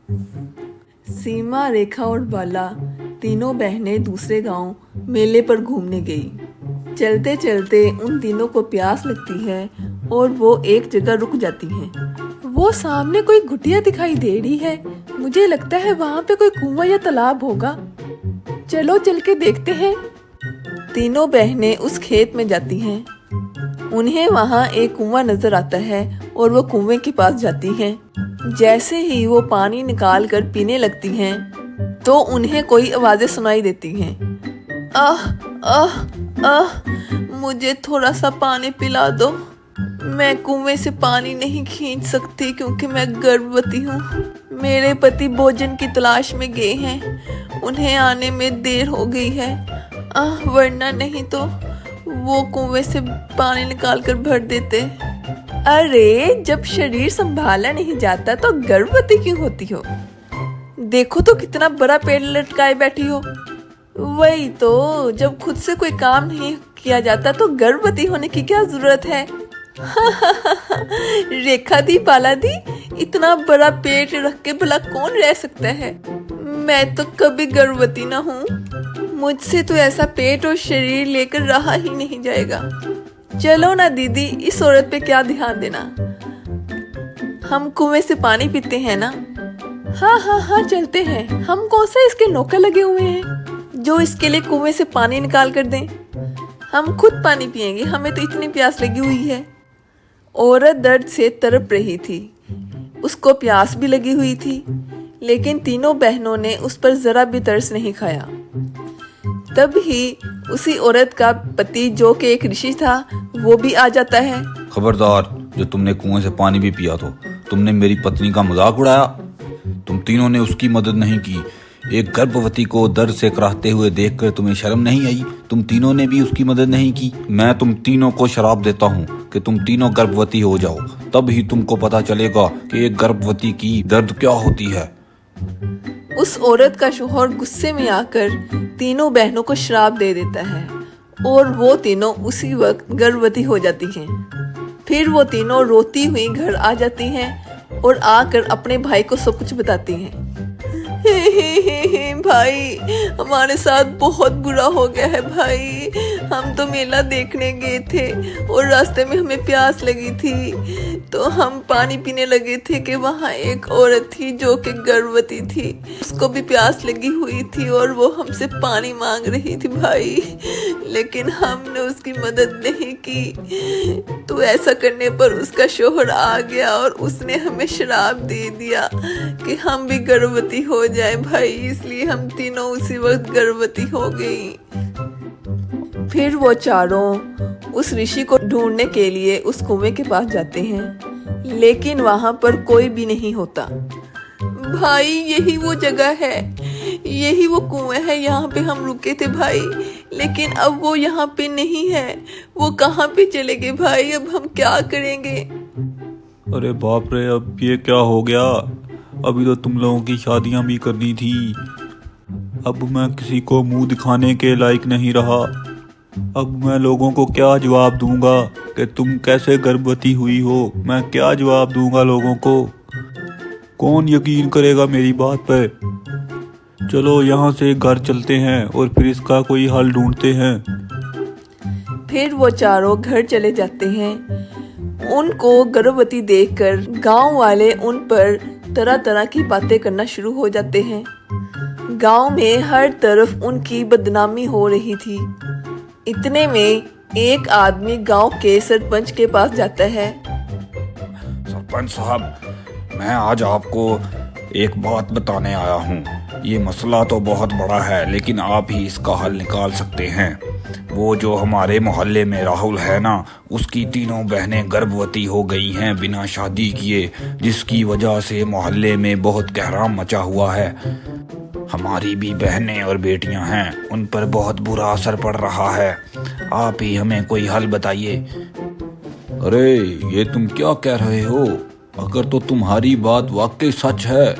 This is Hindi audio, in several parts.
सीमा, रेखा और बाला तीनों बहनें दूसरे गांव मेले पर घूमने गई। चलते चलते उन तीनों को प्यास लगती है और वो एक जगह रुक जाती हैं। वो सामने कोई कुटिया दिखाई दे रही है। मुझे लगता है वहाँ पे कोई कुआं या तालाब होगा। चलो चल के देखते हैं। तीनों बहनें उस खेत में जाती हैं। उन्हें वहाँ एक कुआं नजर आता है और वो कुएं के पास जाती हैं। जैसे ही वो पानी निकाल कर पीने लगती हैं, तो उन्हें कोई आवाजें सुनाई देती हैं। आह आह आह, मुझे थोड़ा सा पानी पिला दो। मैं कुएं से पानी नहीं खींच सकती क्योंकि मैं गर्भवती हूँ। मेरे पति भोजन की तलाश में गए हैं। उन्हें आने में देर हो गई है। वरना नहीं तो वो कुएं से पानी निकाल कर भर देते। अरे, जब शरीर संभाला नहीं जाता तो गर्भवती क्यों होती हो? देखो तो कितना बड़ा पेड़ लटकाए बैठी हो। वही तो, जब खुद से कोई काम नहीं किया जाता तो गर्भवती होने की क्या जरूरत है? रेखा दी, बाला दी, इतना बड़ा पेट रख के भला कौन रह सकता है? मैं तो कभी गर्भवती ना हूँ। मुझसे तो ऐसा पेट और शरीर लेकर रहा ही नहीं जाएगा। चलो ना दीदी, इस औरत पे क्या ध्यान देना। हम कुएं से पानी पीते हैं ना। हाँ, चलते हैं। हम कौन सा इसके नौकर लगे हुए हैं जो इसके लिए कुएं से पानी निकाल कर दें। हम खुद पानी पिएंगे, हमें तो इतनी प्यास लगी हुई है। औरत दर्द से तड़प रही थी। उसको प्यास भी लगी हुई थी, लेकिन तीनों बहनों ने उस पर जरा भी तरस नहीं खाया। तब ही उसी औरत का पति, जो कि एक ऋषि था, वो भी आ जाता है। खबरदार, जो तुमने कुएं से पानी भी पिया तो तुमने मेरी पत्नी का मजाक उड़ाया। तुम तीनों ने उसकी मदद नहीं की। एक गर्भवती को दर्द से कराहते हुए देखकर तुम्हें शर्म नहीं आई? तुम तीनों ने भी उसकी मदद नहीं की। मैं तुम तीनों को श्राप देता हूँ कि तुम तीनों गर्भवती हो जाओ, तब ही तुमको पता चलेगा कि एक गर्भवती की दर्द क्या होती है। उस औरत का शौहर गुस्से में आकर तीनों बहनों को श्राप दे देता है और वो तीनों उसी वक्त गर्भवती हो जाती हैं। फिर वो तीनों रोती हुई घर आ जाती हैं और आकर अपने भाई को सब कुछ बताती हैं। भाई, हमारे साथ बहुत बुरा हो गया है भाई। हम तो मेला देखने गए थे और रास्ते में हमें प्यास लगी थी, तो हम पानी पीने लगे थे कि वहाँ एक औरत थी जो कि गर्भवती थी। उसको भी प्यास लगी हुई थी और वो हमसे पानी मांग रही थी भाई, लेकिन हमने उसकी मदद नहीं की। तो ऐसा करने पर उसका शौहर आ गया और उसने हमें श्राप दे दिया कि हम भी गर्भवती हो जाए भाई, इसलिए हम तीनों उसी वक्त गर्भवती हो गई। फिर वो चारों उस ऋषि को ढूंढने के लिए उस कुएं के पास जाते हैं, लेकिन वहां पर कोई भी नहीं होता। भाई, यही वो जगह है, यही वो कुएं है, यहाँ पे हम रुके थे भाई, लेकिन अब वो यहाँ पे नहीं है। वो कहाँ पे चले गए भाई? अब हम क्या करेंगे? अरे बाप रे, अब ये क्या हो गया? अभी तो तुम लोगों की शादियां भी करनी थी। अब मैं किसी को मुंह दिखाने के लायक नहीं रहा। अब मैं लोगों को क्या जवाब दूंगा कि तुम कैसे गर्भवती हुई हो? मैं क्या जवाब दूंगा लोगों को? कौन यकीन करेगा मेरी बात पे? चलो यहाँ से घर चलते हैं और फिर इसका कोई हल ढूंढते हैं। फिर वो चारों घर चले जाते हैं। उनको गर्भवती देखकर गांव वाले उन पर तरह तरह की बातें करना शुरू हो जाते हैं। गांव में हर तरफ उनकी बदनामी हो रही थी। इतने में एक आदमी गांव के सरपंच के पास जाता है। सरपंच साहब, मैं आज आपको एक बात बताने आया हूँ। ये मसला तो बहुत बड़ा है, लेकिन आप ही इसका हल निकाल सकते हैं। वो जो हमारे मोहल्ले में राहुल है ना, उसकी तीनों बहनें गर्भवती हो गई हैं बिना शादी किए, जिसकी वजह से मोहल्ले में बहुत कहराम मचा हुआ है। हमारी भी बहनें और बेटियां हैं, उन पर बहुत बुरा असर पड़ रहा है। आप ही हमें कोई हल बताइए। अरे, ये तुम क्या कह रहे हो? अगर तो तुम्हारी बात वाकई सच है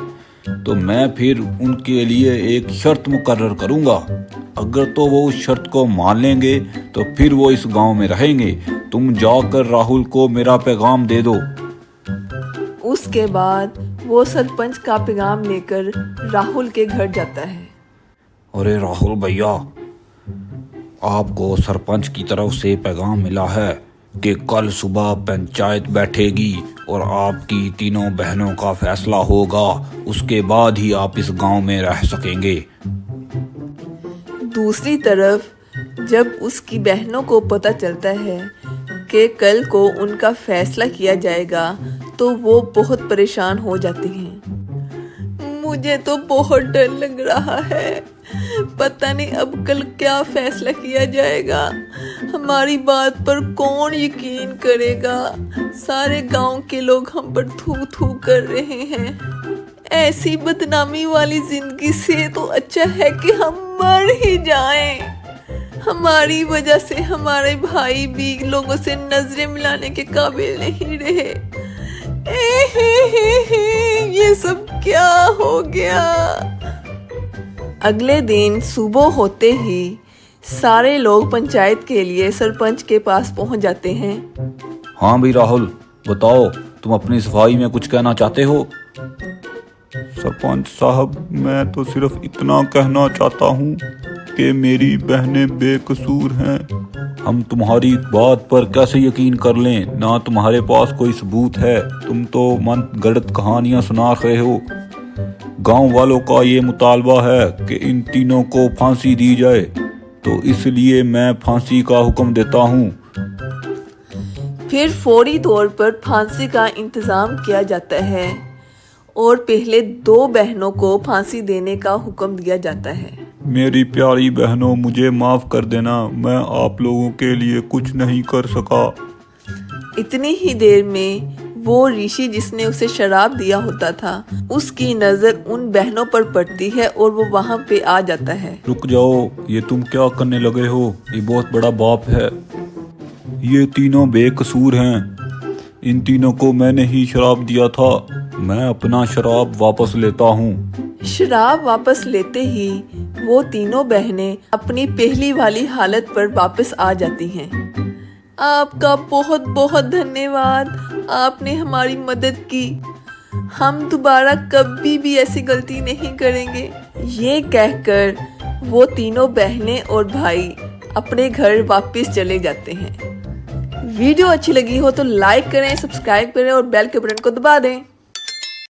तो मैं फिर उनके लिए एक शर्त मुकर्रर करूंगा। अगर तो वो उस शर्त को मान लेंगे तो फिर वो इस गांव में रहेंगे। तुम जाकर राहुल को मेरा पैगाम दे दो। उसके बाद वो सरपंच का पैगाम लेकर राहुल के घर जाता है। अरे राहुल भैया, आपको सरपंच की तरफ से पैगाम मिला है कि कल सुबह पंचायत बैठेगी और आपकी तीनों बहनों का फैसला होगा। उसके बाद ही आप इस गांव में रह सकेंगे। दूसरी तरफ जब उसकी बहनों को पता चलता है कि कल को उनका फैसला किया जाएगा तो वो बहुत परेशान हो जाती हैं। मुझे तो बहुत डर लग रहा है, पता नहीं अब कल क्या फैसला किया जाएगा। हमारी बात पर कौन यकीन करेगा? सारे गांव के लोग हम पर थू थू कर रहे हैं। ऐसी बदनामी वाली जिंदगी से तो अच्छा है कि हम मर ही जाएं। हमारी वजह से हमारे भाई भी लोगों से नजरें मिलाने के काबिल नहीं रहे। ये सब क्या हो गया? अगले दिन सुबह होते ही सारे लोग पंचायत के लिए सरपंच के पास पहुंच जाते हैं। हाँ भी राहुल, बताओ, तुम अपनी सफाई में कुछ कहना चाहते हो? सरपंच साहब, मैं तो सिर्फ इतना कहना चाहता हूँ कि मेरी बहनें बेकसूर हैं। हम तुम्हारी बात पर कैसे यकीन कर लें? ना तुम्हारे पास कोई सबूत है, तुम तो मन गढ़ंत कहानियां सुना रहे हो। गांव वालों का ये मुतालबा है कि इन तीनों को फांसी दी जाए, तो इसलिए मैं फांसी का हुक्म देता हूँ। फिर फौरी तौर पर फांसी का इंतजाम किया जाता है और पहले 2 बहनों को फांसी देने का हुक्म दिया जाता है। मेरी प्यारी बहनों, मुझे माफ कर देना, मैं आप लोगों के लिए कुछ नहीं कर सका। इतनी ही देर में वो ऋषि जिसने उसे शराब दिया होता था, उसकी नजर उन बहनों पर पड़ती है और वो वहाँ पे आ जाता है। रुक जाओ, ये तुम क्या करने लगे हो? ये बहुत बड़ा बाप है। ये तीनों बेकसूर हैं। इन तीनों को मैंने ही शराब दिया था। मैं अपना शराब वापस लेता हूँ। शराब वापस लेते ही वो तीनों बहनें अपनी पहली वाली हालत पर वापस आ जाती हैं। आपका बहुत बहुत धन्यवाद, आपने हमारी मदद की। हम दोबारा कभी भी ऐसी गलती नहीं करेंगे। ये कहकर वो तीनों बहनें और भाई अपने घर वापस चले जाते हैं। वीडियो अच्छी लगी हो तो लाइक करें, सब्सक्राइब करें और बेल के बटन को दबा दें।